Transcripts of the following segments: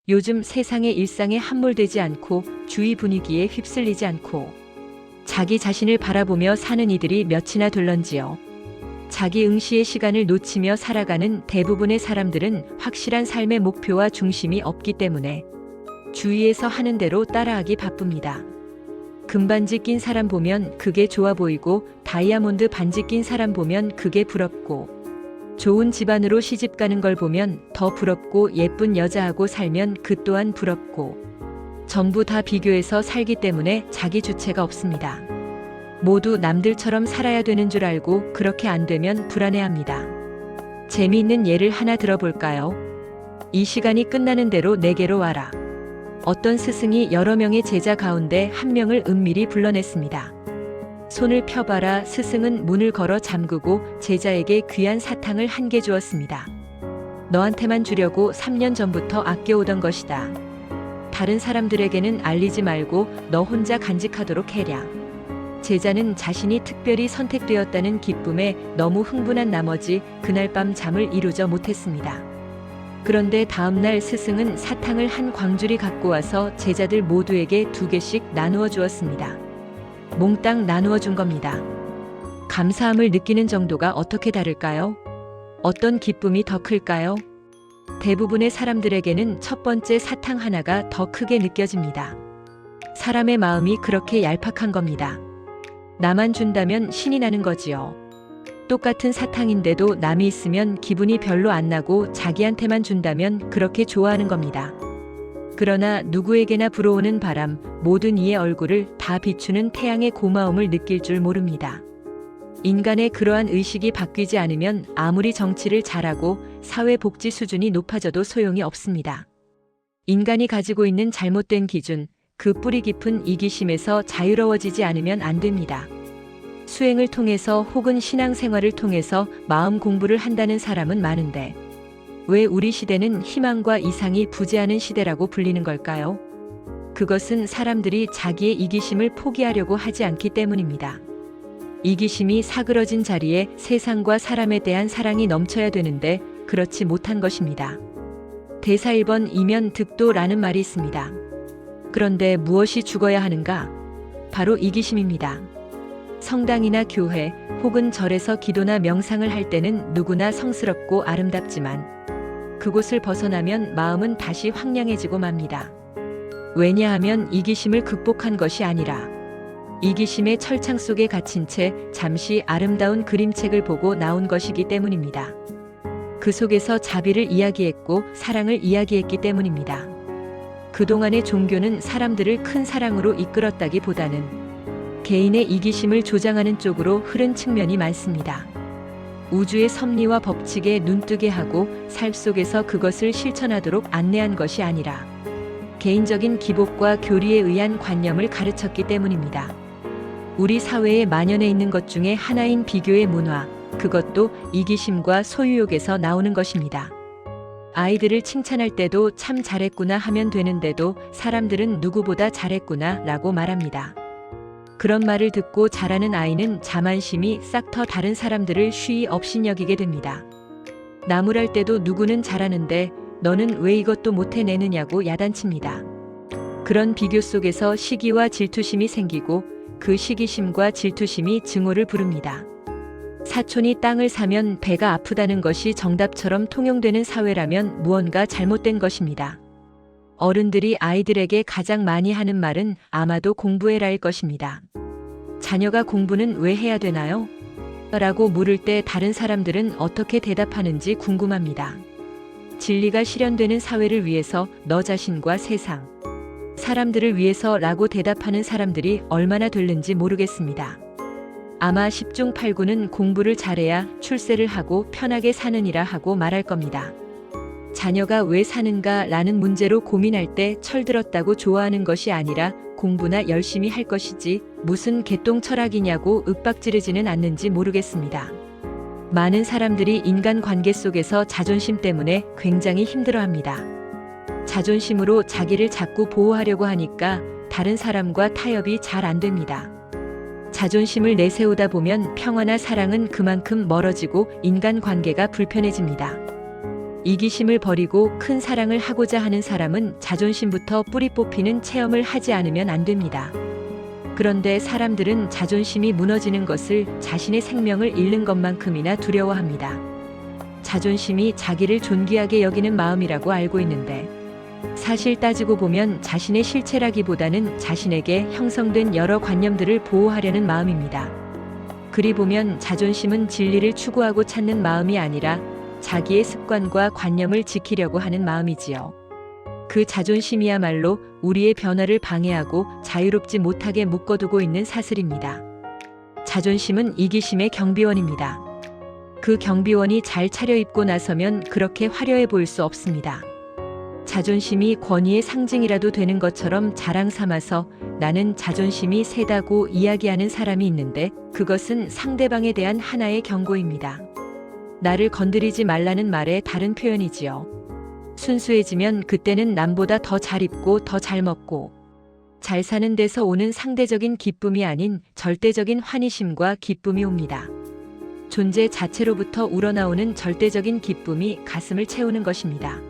요즘 세상의 일상에 함몰되지 않고 주위 분위기에 휩쓸리지 않고 자기 자신을 바라보며 사는 이들이 몇이나 될런지요. 자기 응시의 시간을 놓치며 살아가는 대부분의 사람들은 확실한 삶의 목표와 중심이 없기 때문에 주위에서 하는 대로 따라하기 바쁩니다. 금반지 낀 사람 보면 그게 좋아 보이고 다이아몬드 반지 낀 사람 보면 그게 부럽고 좋은 집안으로 시집 가는 걸 보면 더 부럽고 예쁜 여자하고 살면 그 또한 부럽고 전부 다 비교해서 살기 때문에 자기 주체가 없습니다. 모두 남들처럼 살아야 되는 줄 알고 그렇게 안 되면 불안해합니다. 재미있는 예를 하나 들어볼까요? 이 시간이 끝나는 대로 내게로 와라. 어떤 스승이 여러 명의 제자 가운데 한 명을 은밀히 불러냈습니다. 손을 펴봐라. 스승은 문을 걸어 잠그고 제자에게 귀한 사탕을 한 개 주었습니다. 너한테만 주려고 3년 전부터 아껴오던 것이다. 다른 사람들에게는 알리지 말고 너 혼자 간직하도록 해랴. 제자는 자신이 특별히 선택되었다는 기쁨에 너무 흥분한 나머지 그날 밤 잠을 이루지 못했습니다. 그런데 다음날 스승은 사탕을 한 광주리 갖고 와서 제자들 모두에게 2개씩 나누어 주었습니다. 몽땅 나누어 준 겁니다. 감사함을 느끼는 정도가 어떻게 다를까요? 어떤 기쁨이 더 클까요? 대부분의 사람들에게는 첫 번째 사탕 하나가 더 크게 느껴집니다. 사람의 마음이 그렇게 얄팍한 겁니다. 나만 준다면 신이 나는 거지요. 똑같은 사탕인데도 남이 있으면 기분이 별로 안 나고 자기한테만 준다면 그렇게 좋아하는 겁니다. 그러나 누구에게나 불어오는 바람, 모든 이의 얼굴을 다 비추는 태양의 고마움을 느낄 줄 모릅니다. 인간의 그러한 의식이 바뀌지 않으면 아무리 정치를 잘하고 사회복지 수준이 높아져도 소용이 없습니다. 인간이 가지고 있는 잘못된 기준, 그 뿌리 깊은 이기심에서 자유로워지지 않으면 안 됩니다. 수행을 통해서 혹은 신앙생활을 통해서 마음 공부를 한다는 사람은 많은데 왜 우리 시대는 희망과 이상이 부재하는 시대라고 불리는 걸까요? 그것은 사람들이 자기의 이기심을 포기하려고 하지 않기 때문입니다. 이기심이 사그러진 자리에 세상과 사람에 대한 사랑이 넘쳐야 되는데 그렇지 못한 것입니다. 대사 1번 이면 득도라는 말이 있습니다. 그런데 무엇이 죽어야 하는가? 바로 이기심입니다. 성당이나 교회 혹은 절에서 기도나 명상을 할 때는 누구나 성스럽고 아름답지만 그곳을 벗어나면 마음은 다시 황량해지고 맙니다. 왜냐하면 이기심을 극복한 것이 아니라 이기심의 철창 속에 갇힌 채 잠시 아름다운 그림책을 보고 나온 것이기 때문입니다. 그 속에서 자비를 이야기했고 사랑을 이야기했기 때문입니다. 그동안의 종교는 사람들을 큰 사랑으로 이끌었다기보다는 개인의 이기심을 조장하는 쪽으로 흐른 측면이 많습니다. 우주의 섭리와 법칙에 눈뜨게 하고 삶 속에서 그것을 실천하도록 안내한 것이 아니라 개인적인 기복과 교리에 의한 관념을 가르쳤기 때문입니다. 우리 사회에 만연해 있는 것 중에 하나인 비교의 문화, 그것도 이기심과 소유욕에서 나오는 것입니다. 아이들을 칭찬할 때도 참 잘했구나 하면 되는데도 사람들은 누구보다 잘했구나 라고 말합니다. 그런 말을 듣고 자라는 아이는 자만심이 싹터 다른 사람들을 쉬이 업신여기게 됩니다. 나무랄 때도 누구는 잘하는데 너는 왜 이것도 못해내느냐고 야단칩니다. 그런 비교 속에서 시기와 질투심이 생기고 그 시기심과 질투심이 증오를 부릅니다. 사촌이 땅을 사면 배가 아프다는 것이 정답처럼 통용되는 사회라면 무언가 잘못된 것입니다. 어른들이 아이들에게 가장 많이 하는 말은 아마도 공부해라일 것입니다. 자녀가 공부는 왜 해야 되나요? 라고 물을 때 다른 사람들은 어떻게 대답하는지 궁금합니다. 진리가 실현되는 사회를 위해서 너 자신과 세상, 사람들을 위해서 라고 대답하는 사람들이 얼마나 될는지 모르겠습니다. 아마 10중 8구는 공부를 잘해야 출세를 하고 편하게 사느니라 하고 말할 겁니다. 자녀가 왜 사는가 라는 문제로 고민할 때 철들었다고 좋아하는 것이 아니라 공부나 열심히 할 것이지 무슨 개똥 철학이냐고 윽박지르지는 않는지 모르겠습니다. 많은 사람들이 인간관계 속에서 자존심 때문에 굉장히 힘들어합니다. 자존심으로 자기를 자꾸 보호하려고 하니까 다른 사람과 타협이 잘 안 됩니다. 자존심을 내세우다 보면 평화나 사랑은 그만큼 멀어지고 인간관계가 불편해집니다. 이기심을 버리고 큰 사랑을 하고자 하는 사람은 자존심부터 뿌리 뽑히는 체험을 하지 않으면 안 됩니다. 그런데 사람들은 자존심이 무너지는 것을 자신의 생명을 잃는 것만큼이나 두려워합니다. 자존심이 자기를 존귀하게 여기는 마음이라고 알고 있는데, 사실 따지고 보면 자신의 실체라기보다는 자신에게 형성된 여러 관념들을 보호하려는 마음입니다. 그리 보면 자존심은 진리를 추구하고 찾는 마음이 아니라 자기의 습관과 관념을 지키려고 하는 마음이지요. 그 자존심이야말로 우리의 변화를 방해하고 자유롭지 못하게 묶어두고 있는 사슬입니다. 자존심은 이기심의 경비원입니다. 그 경비원이 잘 차려입고 나서면 그렇게 화려해 보일 수 없습니다. 자존심이 권위의 상징이라도 되는 것처럼 자랑 삼아서 나는 자존심이 세다고 이야기하는 사람이 있는데, 그것은 상대방에 대한 하나의 경고입니다. 나를 건드리지 말라는 말의 다른 표현이지요. 순수해지면 그때는 남보다 더 잘 입고 더 잘 먹고 잘 사는 데서 오는 상대적인 기쁨이 아닌 절대적인 환희심과 기쁨이 옵니다. 존재 자체로부터 우러나오는 절대적인 기쁨이 가슴을 채우는 것입니다.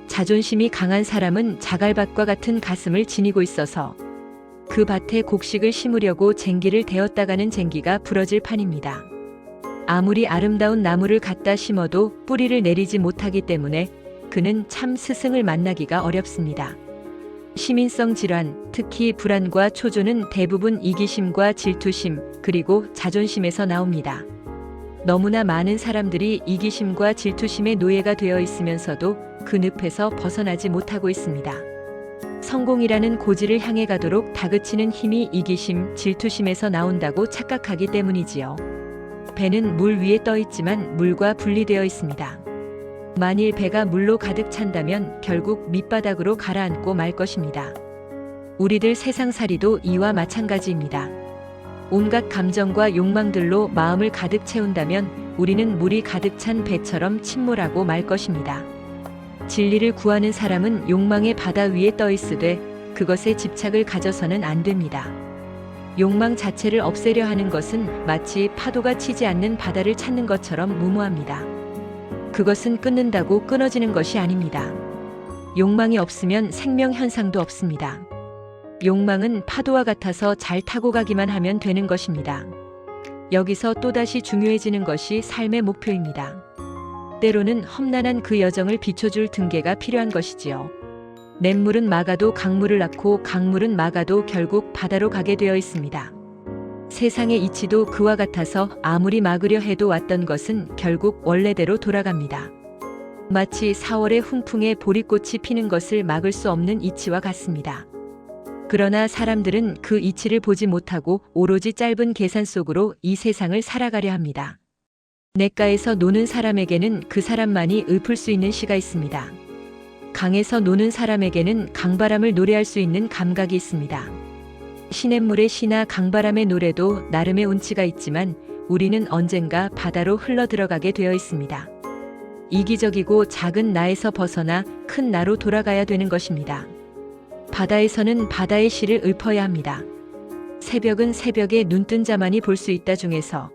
자존심이 강한 사람은 자갈밭과 같은 가슴을 지니고 있어서 그 밭에 곡식을 심으려고 쟁기를 대었다가는 쟁기가 부러질 판입니다. 아무리 아름다운 나무를 갖다 심어도 뿌리를 내리지 못하기 때문에 그는 참 스승을 만나기가 어렵습니다. 시민성 질환, 특히 불안과 초조는 대부분 이기심과 질투심, 그리고 자존심에서 나옵니다. 너무나 많은 사람들이 이기심과 질투심의 노예가 되어 있으면서도 그 늪에서 벗어나지 못하고 있습니다. 성공이라는 고지를 향해 가도록 다그치는 힘이 이기심, 질투심에서 나온다고 착각하기 때문이지요. 배는 물 위에 떠 있지만 물과 분리되어 있습니다. 만일 배가 물로 가득 찬다면 결국 밑바닥으로 가라앉고 말 것입니다. 우리들 세상살이도 이와 마찬가지입니다. 온갖 감정과 욕망들로 마음을 가득 채운다면 우리는 물이 가득 찬 배처럼 침몰하고 말 것입니다. 진리를 구하는 사람은 욕망의 바다 위에 떠 있으되 그것에 집착을 가져서는 안 됩니다. 욕망 자체를 없애려 하는 것은 마치 파도가 치지 않는 바다를 찾는 것처럼 무모합니다. 그것은 끊는다고 끊어지는 것이 아닙니다. 욕망이 없으면 생명 현상도 없습니다. 욕망은 파도와 같아서 잘 타고 가기만 하면 되는 것입니다. 여기서 또다시 중요해지는 것이 삶의 목표입니다. 때로는 험난한 그 여정을 비춰줄 등계가 필요한 것이지요. 냇물은 막아도 강물을 낳고 강물은 막아도 결국 바다로 가게 되어 있습니다. 세상의 이치도 그와 같아서 아무리 막으려 해도 왔던 것은 결국 원래대로 돌아갑니다. 마치 4월의 훈풍에 보릿꽃이 피는 것을 막을 수 없는 이치와 같습니다. 그러나 사람들은 그 이치를 보지 못하고 오로지 짧은 계산 속으로 이 세상을 살아가려 합니다. 냇가에서 노는 사람에게는 그 사람만이 읊을 수 있는 시가 있습니다. 강에서 노는 사람에게는 강바람을 노래할 수 있는 감각이 있습니다. 시냇물의 시나 강바람의 노래도 나름의 운치가 있지만 우리는 언젠가 바다로 흘러들어가게 되어 있습니다. 이기적이고 작은 나에서 벗어나 큰 나로 돌아가야 되는 것입니다. 바다에서는 바다의 시를 읊어야 합니다. 새벽은 새벽에 눈뜬 자만이 볼 수 있다 중에서